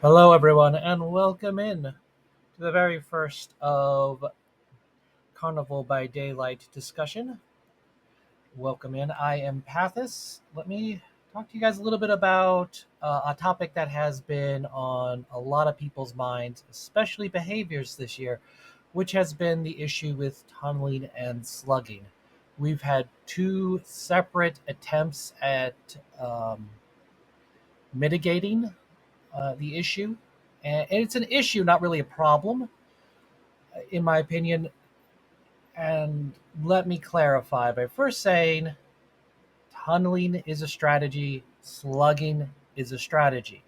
Hello, everyone, and welcome in to the very first of Carnival by Daylight discussion. Welcome in. I am Paathus. Let me talk to you guys a little bit about a topic that has been on a lot of people's minds, especially behaviors this year, which has been the issue with tunneling and slugging. We've had two separate attempts at mitigating the issue, and it's an issue, not really a problem, in my opinion. And let me clarify by first saying tunneling is a strategy, slugging is a strategy.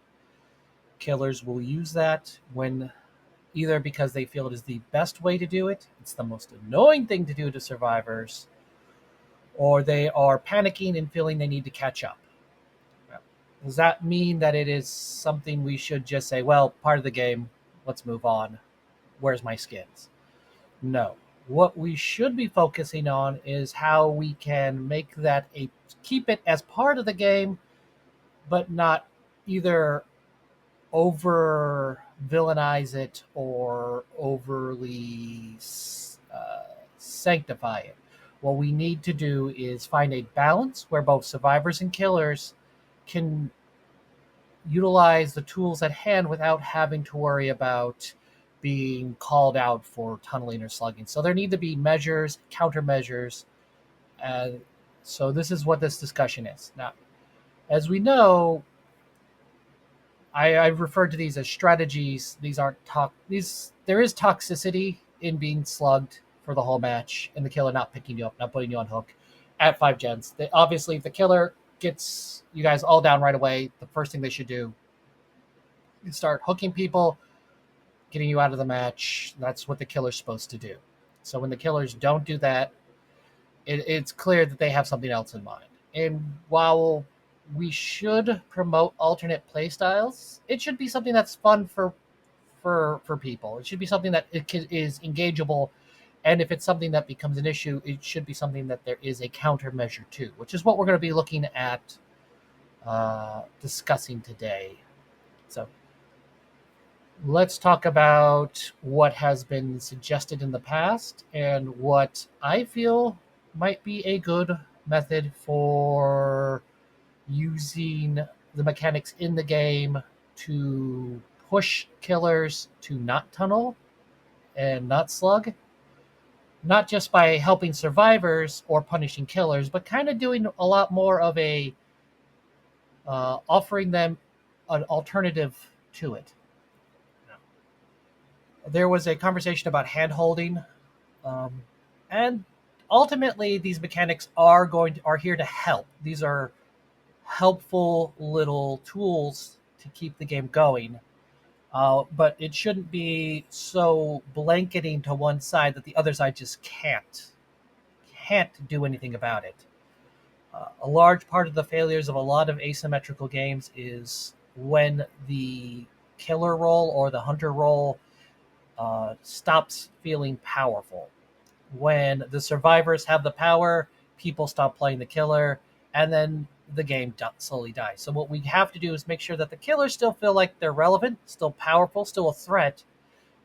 Killers will use that when either because they feel it is the best way to do it, it's the most annoying thing to do to survivors, or they are panicking and feeling they need to catch up. Does that mean that it is something we should just say, well, part of the game, let's move on? Where's my skins? No. What we should be focusing on is how we can make that keep it as part of the game, but not either over villainize it or overly sanctify it. What we need to do is find a balance where both survivors and killers can utilize the tools at hand without having to worry about being called out for tunneling or slugging. So there need to be measures, countermeasures. Uh, so this is what this discussion is. Now, as we know, I've referred to these as strategies. These aren't these. There is toxicity in being slugged for the whole match, and the killer not picking you up, not putting you on hook at 5 gens. Obviously, if the killer gets you guys all down right away, the first thing they should do is start hooking people, getting you out of the match. That's what the killer's supposed to do. So when the killers don't do that, it's clear that they have something else in mind. And while we should promote alternate playstyles, it should be something that's fun for people. It should be something that is engageable. And if it's something that becomes an issue, it should be something that there is a countermeasure to, which is what we're going to be looking at discussing today. So let's talk about what has been suggested in the past and what I feel might be a good method for using the mechanics in the game to push killers to not tunnel and not slug, not just by helping survivors or punishing killers, but kind of doing a lot more of a offering them an alternative to it. There was a conversation about hand holding, and ultimately these mechanics are here to help. These are helpful little tools to keep the game going, but it shouldn't be so blanketing to one side that the other side just can't do anything about it. A large part of the failures of a lot of asymmetrical games is when the killer role or the hunter role stops feeling powerful. When the survivors have the power, people stop playing the killer, and then the game slowly dies. So what we have to do is make sure that the killers still feel like they're relevant, still powerful, still a threat,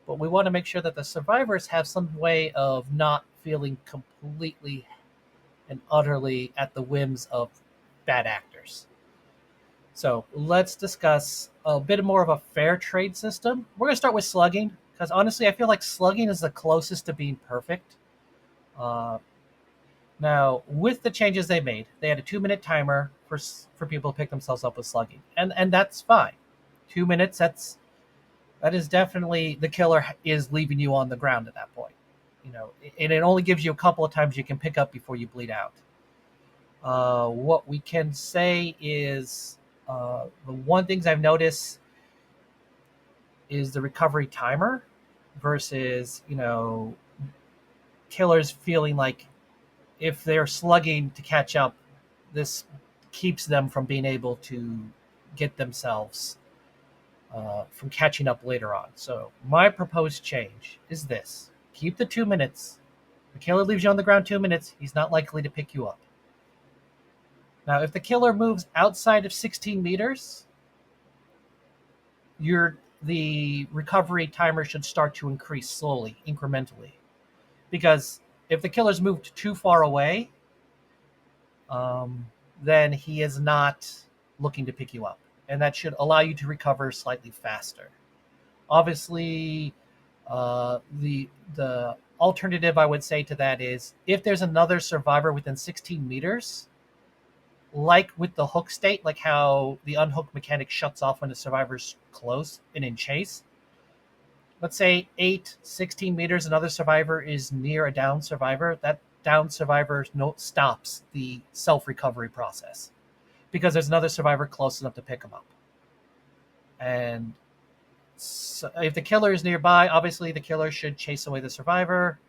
but we want to make sure that the survivors have some way of not feeling completely and utterly at the whims of bad actors. So let's discuss a bit more of a fair trade system. We're going to start with slugging, because honestly, I feel like slugging is the closest to being perfect. Now, with the changes they made, they had a 2-minute timer for people to pick themselves up with slugging, and that's fine. 2 minutes. That is definitely, the killer is leaving you on the ground at that point. And it only gives you a couple of times you can pick up before you bleed out. What we can say is the one things I've noticed is the recovery timer versus killers feeling like if they're slugging to catch up, this keeps them from being able to get themselves from catching up later on. So my proposed change is this: keep the 2 minutes. The killer leaves you on the ground 2 minutes, he's not likely to pick you up. Now, if the killer moves outside of 16 meters, the recovery timer should start to increase slowly, incrementally. Because if the killer's moved too far away, then he is not looking to pick you up. And that should allow you to recover slightly faster. Obviously, the alternative I would say to that is if there's another survivor within 16 meters, like with the hook state, like how the unhook mechanic shuts off when the survivor's close and in chase. Let's say 16 meters, another survivor is near a down survivor. That down survivor stops the self-recovery process because there's another survivor close enough to pick him up. And so if the killer is nearby, obviously the killer should chase away the survivor,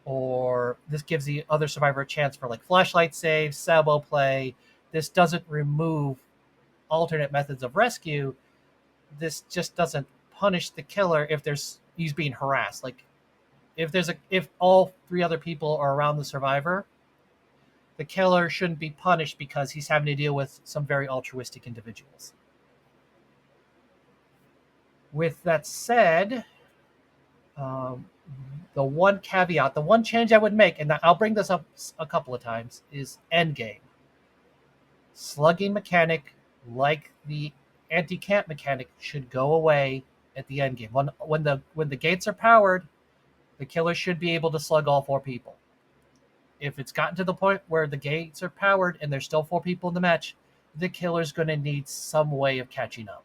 or this gives the other survivor a chance for like flashlight saves, salvo play. This doesn't remove alternate methods of rescue. This just doesn't punish the killer if he's being harassed. Like if all three other people are around the survivor, the killer shouldn't be punished because he's having to deal with some very altruistic individuals. With that said, the one caveat, the one change I would make, and I'll bring this up a couple of times, is endgame. Slugging mechanic, like the anti-camp mechanic, should go away at the endgame. When the gates are powered, the killer should be able to slug all 4 people. If it's gotten to the point where the gates are powered and there's still 4 people in the match, the killer's going to need some way of catching up.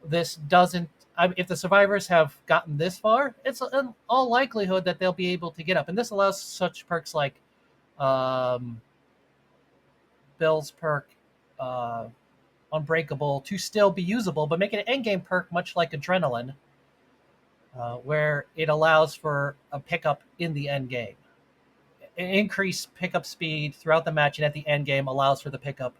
This doesn't. If the survivors have gotten this far, it's in all likelihood that they'll be able to get up. And this allows such perks like Bill's perk, Unbreakable, to still be usable, but make it an endgame perk much like Adrenaline, where it allows for a pickup in the endgame. Increased pickup speed throughout the match and at the endgame allows for the pickup.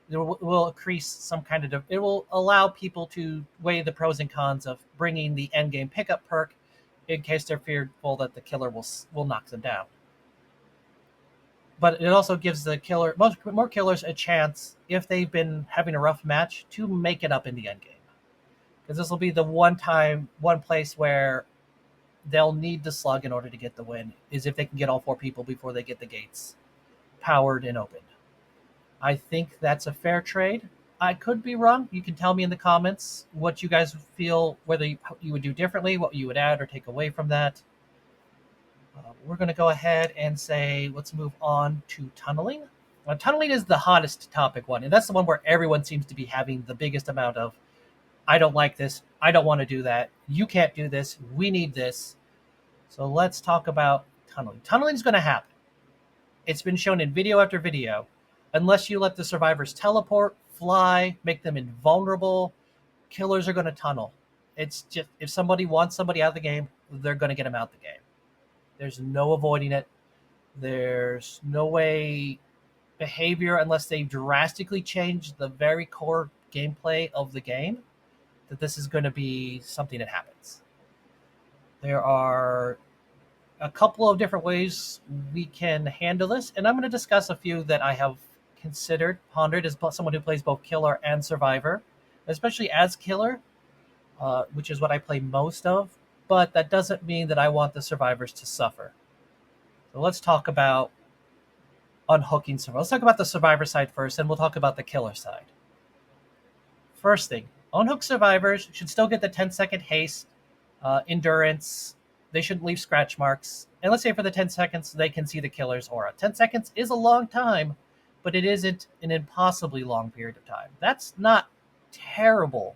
It will increase some kind of. It will allow people to weigh the pros and cons of bringing the endgame pickup perk, in case they're fearful that the killer will knock them down. But it also gives the killer more killers a chance, if they've been having a rough match, to make it up in the endgame. Because this will be the one place where they'll need to slug in order to get the win, is if they can get all 4 people before they get the gates powered and opened. I think that's a fair trade. I could be wrong. You can tell me in the comments what you guys feel, whether you would do differently, what you would add or take away from that. We're going to go ahead and say, let's move on to tunneling. Tunneling is the hottest topic one, and that's the one where everyone seems to be having the biggest amount of, I don't like this, I don't want to do that, you can't do this, we need this. So let's talk about tunneling. Tunneling is going to happen. It's been shown in video after video. Unless you let the survivors teleport, fly, make them invulnerable, killers are going to tunnel. It's just, if somebody wants somebody out of the game, they're going to get them out of the game. There's no avoiding it. There's no way behavior, unless they drastically change the very core gameplay of the game, that this is going to be something that happens. There are a couple of different ways we can handle this, and I'm going to discuss a few that I have pondered as someone who plays both killer and survivor, especially as killer, which is what I play most of, but that doesn't mean that I want the survivors to suffer. So let's talk about unhooking survivors. Let's talk about the survivor side first, and we'll talk about the killer side. First thing, unhook survivors should still get the 10-second haste, endurance. They shouldn't leave scratch marks. And let's say for the 10 seconds, they can see the killer's aura. 10 seconds is a long time, but it isn't an impossibly long period of time. That's not terrible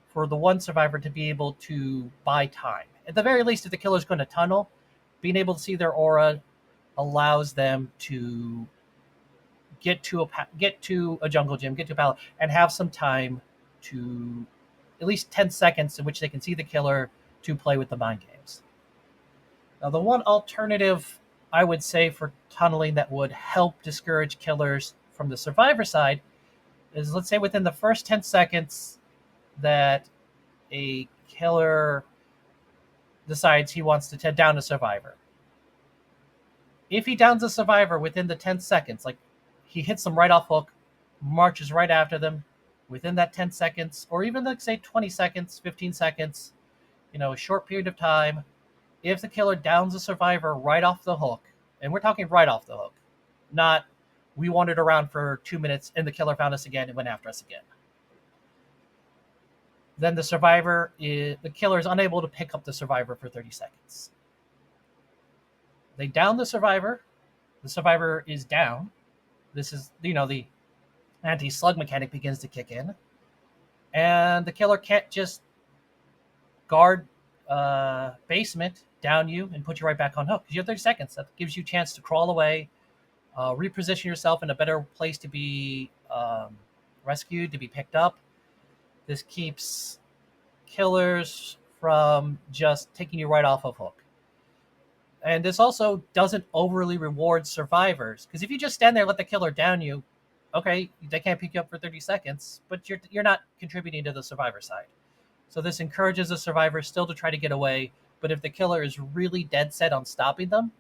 for the one survivor to be able to buy time. At the very least, if the killer's going to tunnel, being able to see their aura allows them to get to a jungle gym, get to a palace, and have some time to at least 10 seconds in which they can see the killer to play with the mind games. Now, the one alternative I would say for tunneling that would help discourage killers from the survivor side is, let's say within the first 10 seconds that a killer decides he wants to down a survivor. If he downs a survivor within the 10 seconds, like he hits them right off hook, marches right after them, within that 10 seconds, or even like say 20 seconds, 15 seconds, a short period of time, if the killer downs a survivor right off the hook, and we're talking right off the hook, not we wandered around for 2 minutes and the killer found us again and went after us again, then the killer is unable to pick up the survivor for 30 seconds. They down the survivor is down. This is, the anti-slug mechanic begins to kick in, and the killer can't just guard basement, down you, and put you right back on hook, because you have 30 seconds. That gives you a chance to crawl away, reposition yourself in a better place to be rescued, to be picked up. This keeps killers from just taking you right off of hook. And this also doesn't overly reward survivors, because if you just stand there and let the killer down you, okay, they can't pick you up for 30 seconds, but you're not contributing to the survivor side. So this encourages the survivor still to try to get away, but if the killer is really dead set on stopping them,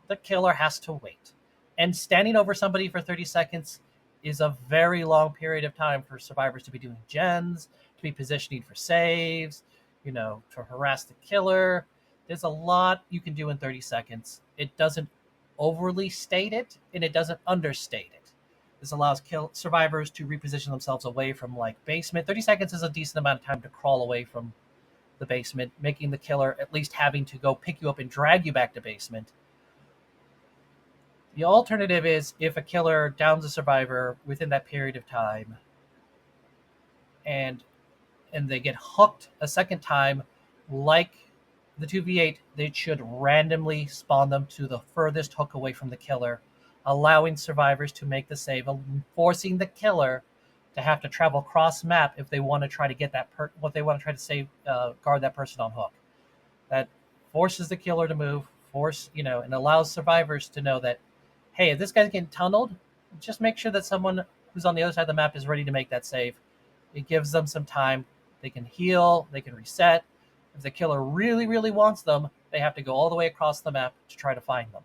the killer has to wait. And standing over somebody for 30 seconds is a very long period of time for survivors to be doing gens, to be positioning for saves, to harass the killer. There's a lot you can do in 30 seconds. It doesn't overly state it, and it doesn't understate it. This allows survivors to reposition themselves away from basement. 30 seconds is a decent amount of time to crawl away from the basement, making the killer at least having to go pick you up and drag you back to basement. The alternative is if a killer downs a survivor within that period of time and they get hooked a second time, like the 2v8, they should randomly spawn them to the furthest hook away from the killer, allowing survivors to make the save, forcing the killer to have to travel cross map if they want to try to get what they want to try to save, guard that person on hook. That forces the killer to move, and allows survivors to know that, hey, if this guy's getting tunneled, just make sure that someone who's on the other side of the map is ready to make that save. It gives them some time. They can heal, they can reset. If the killer really, really wants them, they have to go all the way across the map to try to find them.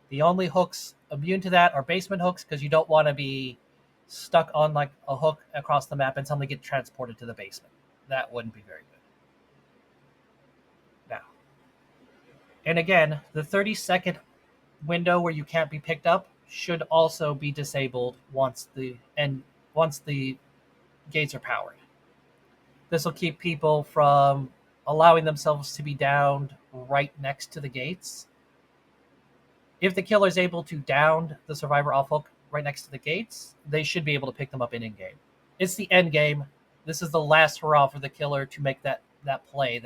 The only hooks immune to that are basement hooks, because you don't want to be stuck on a hook across the map and suddenly get transported to the basement. That wouldn't be very good. Now, and again, the 30-second window where you can't be picked up should also be disabled once the gates are powered. This will keep people from allowing themselves to be downed right next to the gates. If the killer is able to down the survivor off hook right next to the gates, they should be able to pick them up in game. It's the end game. This is the last hurrah for the killer to make that play,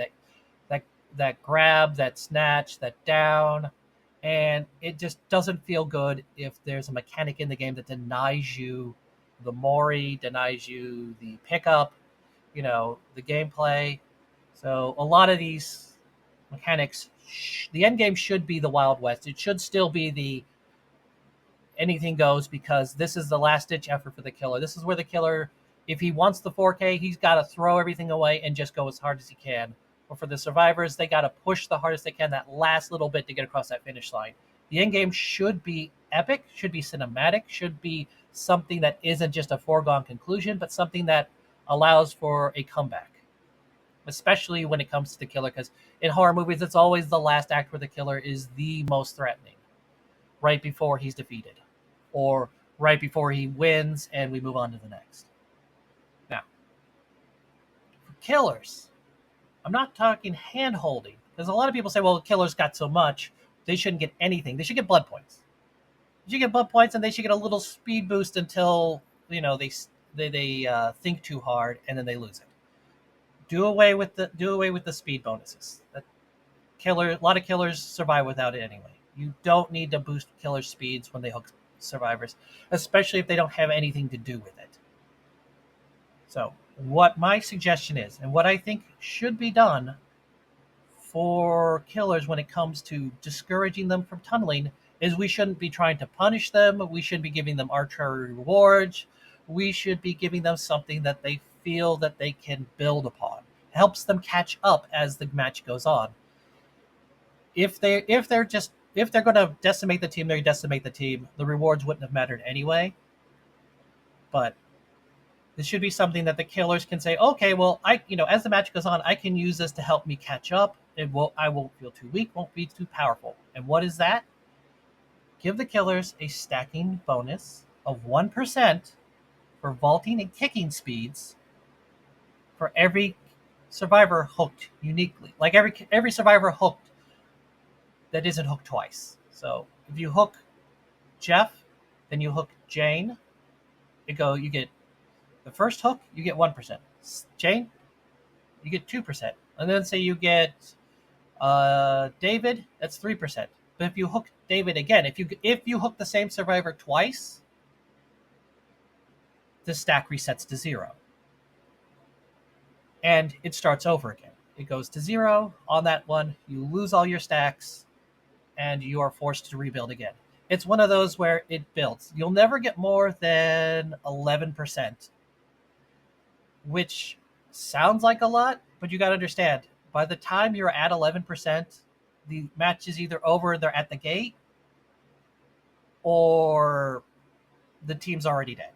that grab, that snatch, that down. And it just doesn't feel good if there's a mechanic in the game that denies you the mori, denies you the pickup, the gameplay. So a lot of these mechanics, the end game should be the Wild West. It should still be the anything goes, because this is the last ditch effort for the killer. This is where the killer, if he wants the 4K, he's got to throw everything away and just go as hard as he can. But for the survivors, they got to push the hardest they can that last little bit to get across that finish line. The end game should be epic, should be cinematic, should be something that isn't just a foregone conclusion, but something that allows for a comeback, especially when it comes to the killer, because in horror movies, it's always the last act where the killer is the most threatening, right before he's defeated, or right before he wins and we move on to the next. Now, for killers, I'm not talking hand-holding, because a lot of people say, well, the killer's got so much, they shouldn't get anything. They should get blood points. They should get blood points, and they should get a little speed boost until, they think too hard, and then they lose it. Do away with the speed bonuses. A lot of killers survive without it anyway. You don't need to boost killer speeds when they hook survivors, especially if they don't have anything to do with it. So what my suggestion is, and what I think should be done for killers when it comes to discouraging them from tunneling, is we shouldn't be trying to punish them. We shouldn't be giving them arbitrary rewards. We should be giving them something that they feel that they can build upon. It helps them catch up as the match goes on. If they're going to decimate the team, they decimate the team. The rewards wouldn't have mattered anyway. But This should be something that the killers can say, okay, well, as the match goes on, I can use this to help me catch up. I won't feel too weak, won't be too powerful. And what is that? Give the killers a stacking bonus of 1% for vaulting and kicking speeds for every survivor hooked uniquely. Like every survivor hooked that isn't hooked twice. So if you hook Jeff, then you hook Jane, you get the first hook, you get 1%. Jane, you get 2%. And then say you get David, that's 3%. But if you hook David again, if you hook the same survivor twice, the stack resets to 0. And it starts over again. It goes to 0 on that one. You lose all your stacks, and you are forced to rebuild again. It's one of those where it builds. You'll never get more than 11%, which sounds like a lot, but you got to understand, by the time you're at 11%, the match is either over, they're at the gate, or the team's already dead.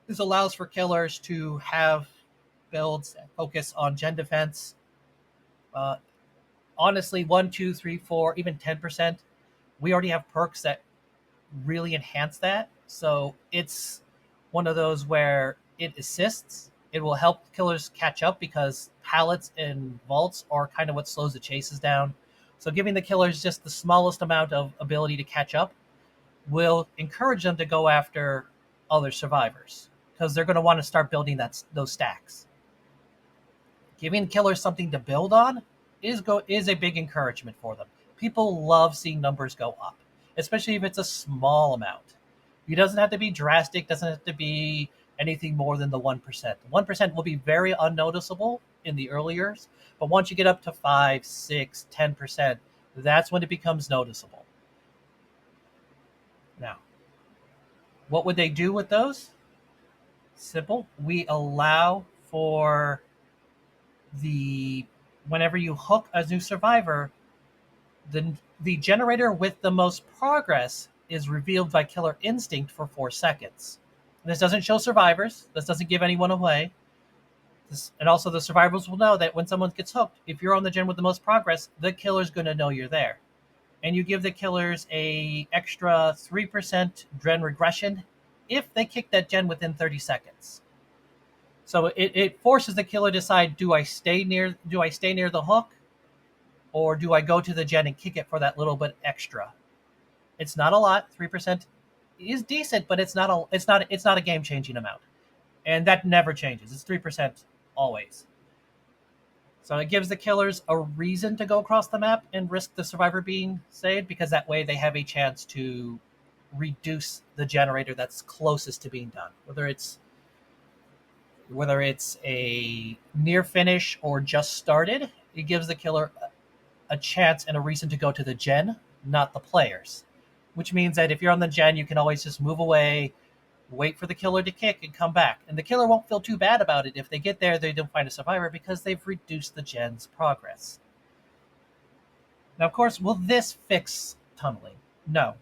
This allows for killers to have builds that focus on gen defense. Honestly, 1, 2, 3, 4, even 10%. We already have perks that really enhance that. So it's one of those where it assists. It will help killers catch up because pallets and vaults are kind of what slows the chases down. So giving the killers just the smallest amount of ability to catch up will encourage them to go after other survivors because they're going to want to start building those stacks. Giving killers something to build on is a big encouragement for them. People love seeing numbers go up, especially if it's a small amount. It doesn't have to be drastic, doesn't have to be anything more than the 1%. The 1% will be very unnoticeable in the early years, but once you get up to 5, 6, 10%, that's when it becomes noticeable. Now, what would they do with those? Simple. We allow for whenever you hook a new survivor, the generator with the most progress is revealed by Killer Instinct for 4 seconds. This doesn't show survivors. This doesn't give anyone away. And also the survivors will know that when someone gets hooked, if you're on the gen with the most progress, the killer's going to know you're there. And you give the killers a extra 3% gen regression if they kick that gen within 30 seconds. So it forces the killer to decide, do I stay near the hook, or do I go to the gen and kick it for that little bit extra? It's not a lot. 3% is decent, but it's not a game-changing amount. And that never changes. It's 3% always. So it gives the killers a reason to go across the map and risk the survivor being saved, because that way they have a chance to reduce the generator that's closest to being done. Whether it's a near finish or just started, it gives the killer a chance and a reason to go to the gen, not the players. Which means that if you're on the gen, you can always just move away, wait for the killer to kick, and come back. And the killer won't feel too bad about it if they get there, they don't find a survivor, because they've reduced the gen's progress. Now, of course, will this fix tunneling? No.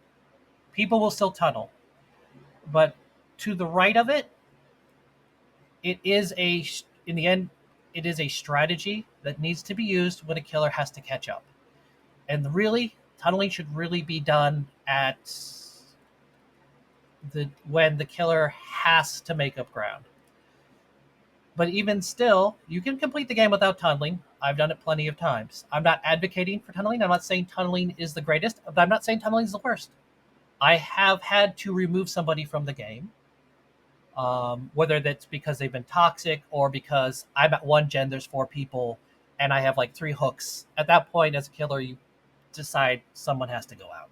People will still tunnel. But to the right of it, in the end, it is a strategy that needs to be used when a killer has to catch up. And really, tunneling should really be done when the killer has to make up ground. But even still, you can complete the game without tunneling. I've done it plenty of times. I'm not advocating for tunneling. I'm not saying tunneling is the greatest, but I'm not saying tunneling is the worst. I have had to remove somebody from the game, whether that's because they've been toxic or because I'm at one gen, there's 4 people, and I have like 3 hooks. At that point, as a killer, you decide someone has to go out.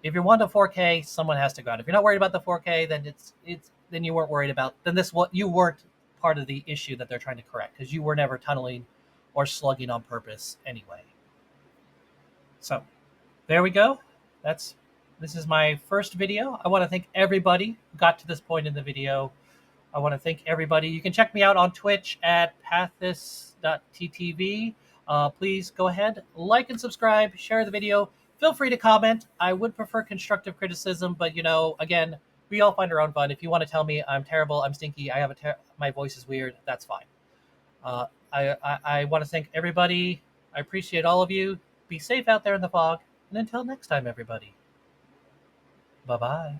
If you're 1 to 4K, someone has to go out. If you're not worried about the 4K, then you weren't worried about. Then you weren't part of the issue that they're trying to correct, because you were never tunneling or slugging on purpose anyway. So, there we go. This is my first video. I want to thank everybody who got to this point in the video. I want to thank everybody. You can check me out on Twitch at Paathus.ttv. Please go ahead, like and subscribe, share the video. Feel free to comment. I would prefer constructive criticism, but again, we all find our own fun. If you want to tell me I'm terrible, I'm stinky, my voice is weird, that's fine. I want to thank everybody. I appreciate all of you. Be safe out there in the fog. And until next time, everybody. Bye-bye.